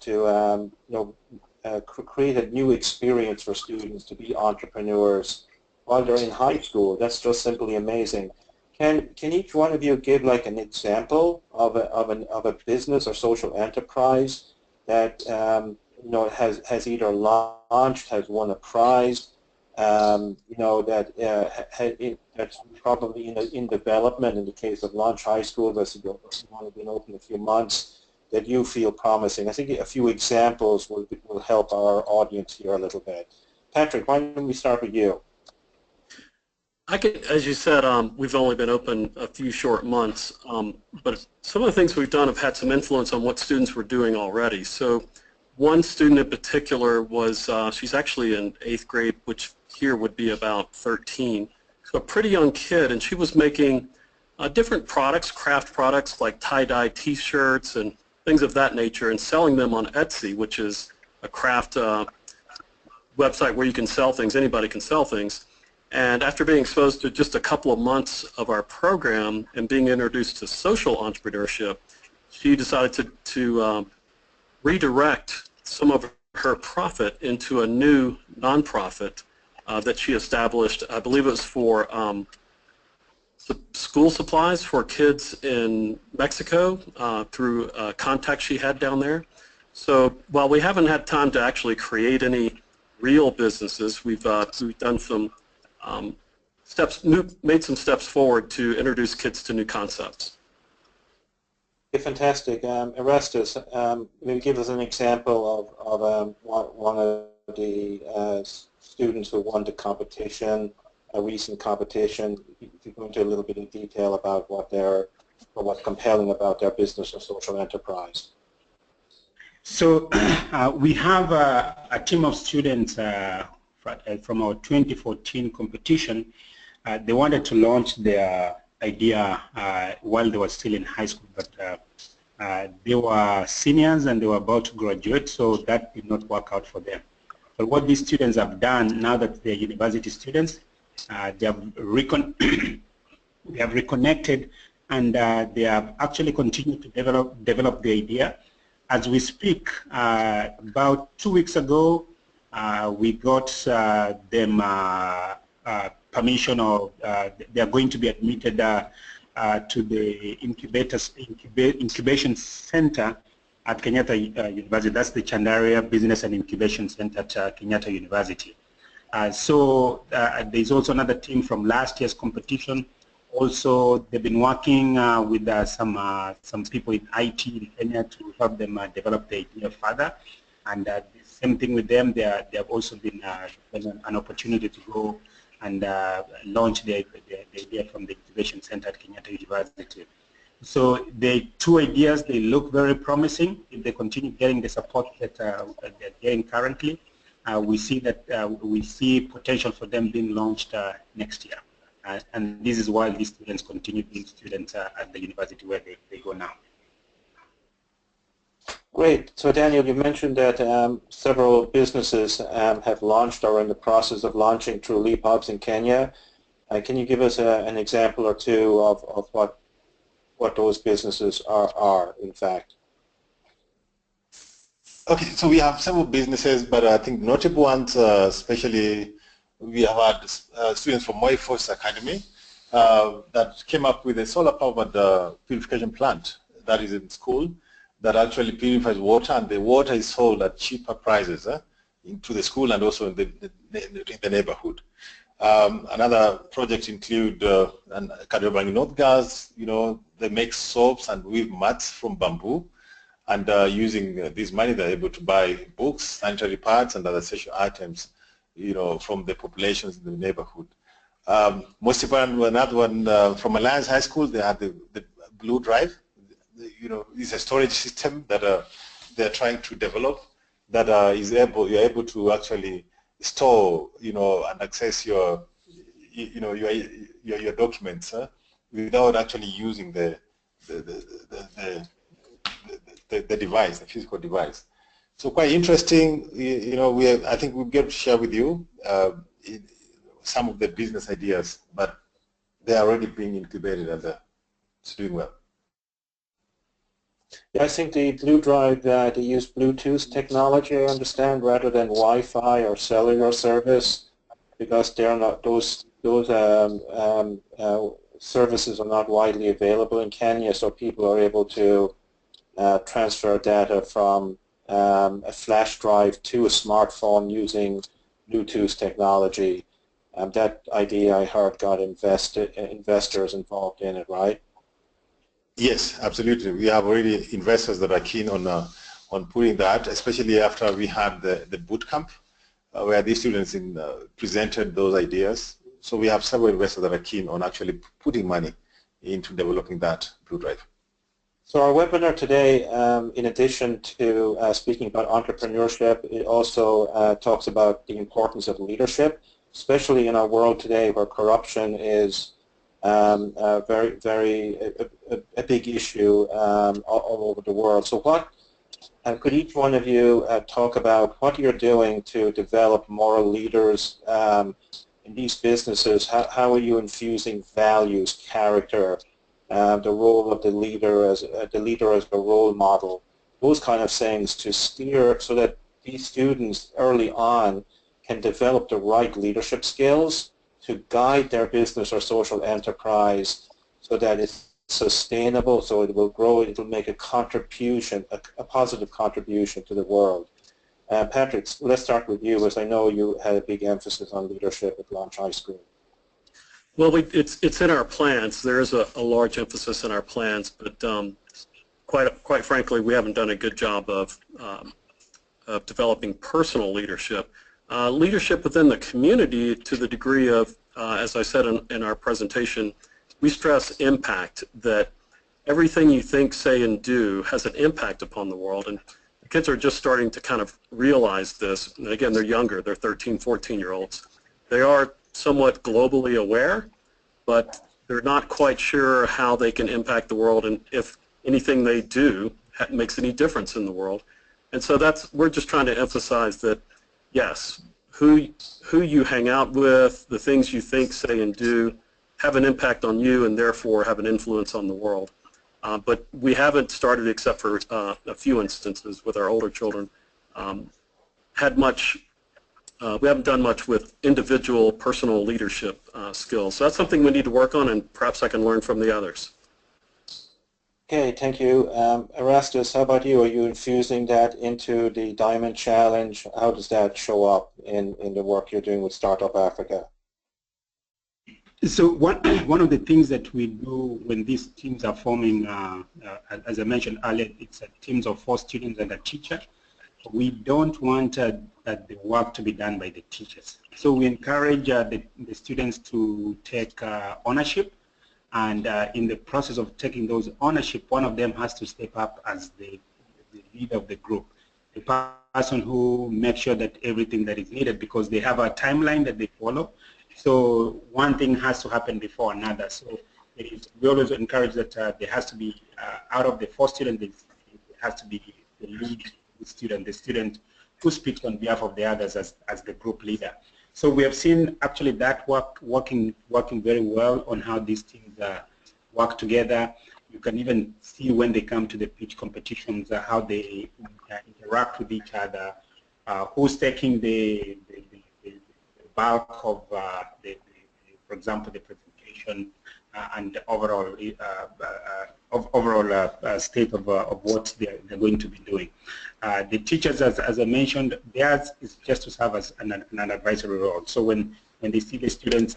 create a new experience for students to be entrepreneurs while they're in high school. That's just simply amazing. Can each one of you give like an example of a business or social enterprise that has either launched, has won a prize, that's probably in development in the case of Launch High School that's only been open a few months, that you feel promising? I think a few examples will help our audience here a little bit. Patrick, why don't we start with you? As you said, we've only been open a few short months, but some of the things we've done have had some influence on what students were doing already. So one student in particular was, she's actually in 8th grade, which here would be about 13, so a pretty young kid, and she was making different products, craft products like tie-dye t-shirts and things of that nature, and selling them on Etsy, which is a craft website where you can sell things. Anybody can sell things. And after being exposed to just a couple of months of our program and being introduced to social entrepreneurship, she decided to redirect some of her profit into a new nonprofit that she established. I believe it was for school supplies for kids in Mexico through contacts she had down there. So while we haven't had time to actually create any real businesses, we've done some made some steps forward to introduce kids to new concepts. Okay, fantastic. Erastus, maybe give us an example of one of the students who won the competition, a recent competition. If you go into a little bit of detail about what's compelling about their business or social enterprise. So we have a team of students from our 2014 competition. They wanted to launch their idea while they were still in high school, but they were seniors and they were about to graduate, so that did not work out for them. But what these students have done, now that they're university students, they have reconnected, and they have actually continued to develop the idea. As we speak, about 2 weeks ago, we got them permission, or they are going to be admitted to the incubation center at Kenyatta University. That's the Chandaria Business and Incubation Center at Kenyatta University. So there's also another team from last year's competition. Also, they've been working with some people in IT in Kenya to help them develop the idea further. And the same thing with them, they have also been given an opportunity to go and launch the idea from the incubation center at Kenyatta University. So the two ideas, they look very promising. If they continue getting the support that they're getting currently, we see potential for them being launched next year. And this is why these students continue being students at the university where they go now. Great. So Daniel, you mentioned that several businesses have launched or are in the process of launching through Leap Hubs in Kenya. Can you give us an example or two of what those businesses are in fact? Okay, so we have several businesses, but I think notable ones, especially we have had students from Moi Force Academy that came up with a solar-powered purification plant that is in school that actually purifies water, and the water is sold at cheaper prices into the school and also in the neighborhood. Another project include Kariobangi North Gas. You know, they make soaps and weave mats from bamboo, and using this money they're able to buy books, sanitary pads, and other essential items, you know, from the populations in the neighborhood. Most important, another one from Alliance High School, they had the Blue Drive. You know, it's a storage system that they're trying to develop that you're able to actually store, you know, and access your documents without actually using the device, the physical device. So quite interesting. You know, I think we'll get to share with you some of the business ideas, but they are already being incubated and it's doing well. Yeah, I think the Blue Drive, they use Bluetooth technology, I understand, rather than Wi-Fi or cellular service, because they're not those services are not widely available in Kenya, so people are able to transfer data from a flash drive to a smartphone using Bluetooth technology. That idea, I heard, got investors involved in it, right? Yes, absolutely. We have already investors that are keen on putting that, especially after we had the boot camp where these students presented those ideas. So we have several investors that are keen on actually putting money into developing that Blue Drive. So our webinar today, in addition to speaking about entrepreneurship, it also talks about the importance of leadership, especially in our world today where corruption is a big issue all over the world. So what Could each one of you talk about what you're doing to develop moral leaders in these businesses? How are you infusing values, character, the role of the leader as a role model, those kind of things to steer so that these students early on can develop the right leadership skills to guide their business or social enterprise so that it's sustainable, so it will grow, it will make a contribution, a positive contribution to the world. Patrick, let's start with you, as I know you had a big emphasis on leadership at Launch High School. Well, it's in our plans. There is a large emphasis in our plans, but quite frankly, we haven't done a good job of developing personal leadership. Leadership within the community to the degree of, as I said in our presentation, we stress impact, that everything you think, say, and do has an impact upon the world. And the kids are just starting to kind of realize this. And again, they're younger. They're 13, 14-year-olds. They are somewhat globally aware, but they're not quite sure how they can impact the world and if anything they do makes any difference in the world. And so we're just trying to emphasize that, yes, who you hang out with, the things you think, say, and do have an impact on you and therefore have an influence on the world. But we haven't started, except for a few instances with our older children, we haven't done much with individual personal leadership skills. So that's something we need to work on, and perhaps I can learn from the others. Okay, thank you. Erastus, how about you? Are you infusing that into the Diamond Challenge? How does that show up in the work you're doing with Startup Africa? So one of the things that we do when these teams are forming, as I mentioned earlier, it's teams of 4 students and a teacher. We don't want the work to be done by the teachers. So we encourage the students to take ownership, and in the process of taking those ownership, one of them has to step up as the leader of the group, the person who makes sure that everything that is needed, because they have a timeline that they follow. So one thing has to happen before another. So we always encourage that there has to be, out of the 4 students, it has to be the lead student, the student who speaks on behalf of the others as the group leader. So we have seen actually that working very well on how these teams work together. You can even see when they come to the pitch competitions how they interact with each other, who's taking the bulk of, for example, the presentation and the overall state of what they're going to be doing. The teachers, as I mentioned, theirs is just to serve as an advisory role. So when they see the students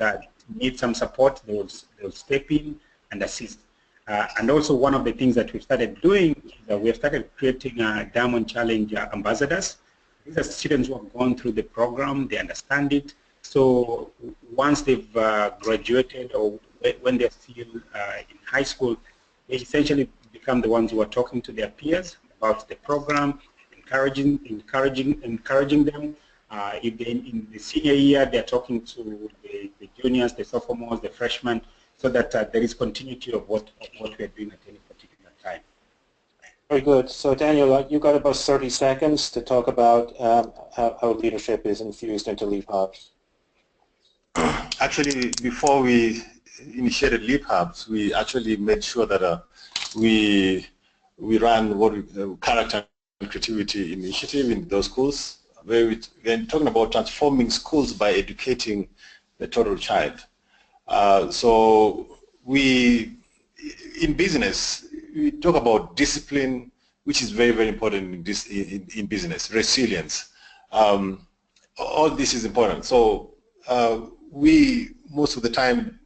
need some support, they'll step in and assist. And also one of the things that we've started doing is that we have started creating Diamond Challenge ambassadors. These are students who have gone through the program, they understand it. So once they've graduated or when they're still in high school, they essentially become the ones who are talking to their peers about the program, encouraging them. If they're in the senior year, they're talking to the juniors, the sophomores, the freshmen, so that there is continuity of what we're doing at any particular time. Very good. So Daniel, you got about 30 seconds to talk about how leadership is infused into Leap Hubs. Actually, before we initiated Leap Hubs, we actually made sure that we ran what character and creativity initiative in those schools, where we're talking about transforming schools by educating the total child. So in business, we talk about discipline, which is very, very important in business, resilience. All this is important. So we, most of the time,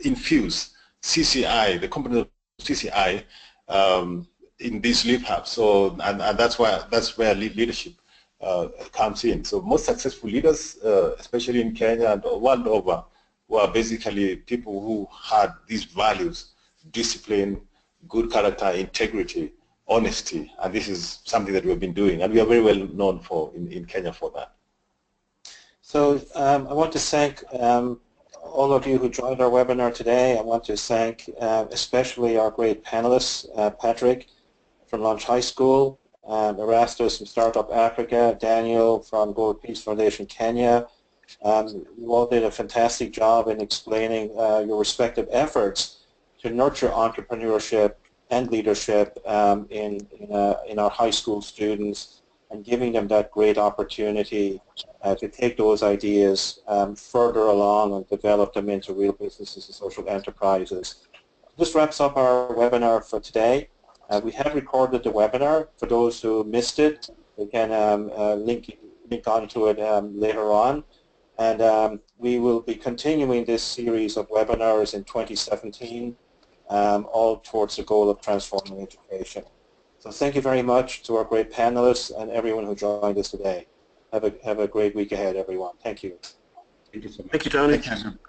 infuse CCI, the component of CCI, in these Leap Hubs. So, and that's where leadership comes in. So most successful leaders, especially in Kenya and world over, were basically people who had these values: discipline, good character, integrity, honesty, and this is something that we've been doing, and we are very well known for in Kenya for that. So I want to thank all of you who joined our webinar today. I want to thank especially our great panelists, Patrick from Launch High School, Erastus from Startup Africa, Daniel from Gold Peace Foundation Kenya. You all did a fantastic job in explaining your respective efforts to nurture entrepreneurship and leadership in our high school students, and giving them that great opportunity to take those ideas further along and develop them into real businesses and social enterprises. This wraps up our webinar for today. We have recorded the webinar. For those who missed it, they can link onto it later on. And we will be continuing this series of webinars in 2017, all towards the goal of transforming education. So thank you very much to our great panelists and everyone who joined us today. Have a great week ahead, everyone. Thank you. Thank you so much. Thank you, Tony. Thank you.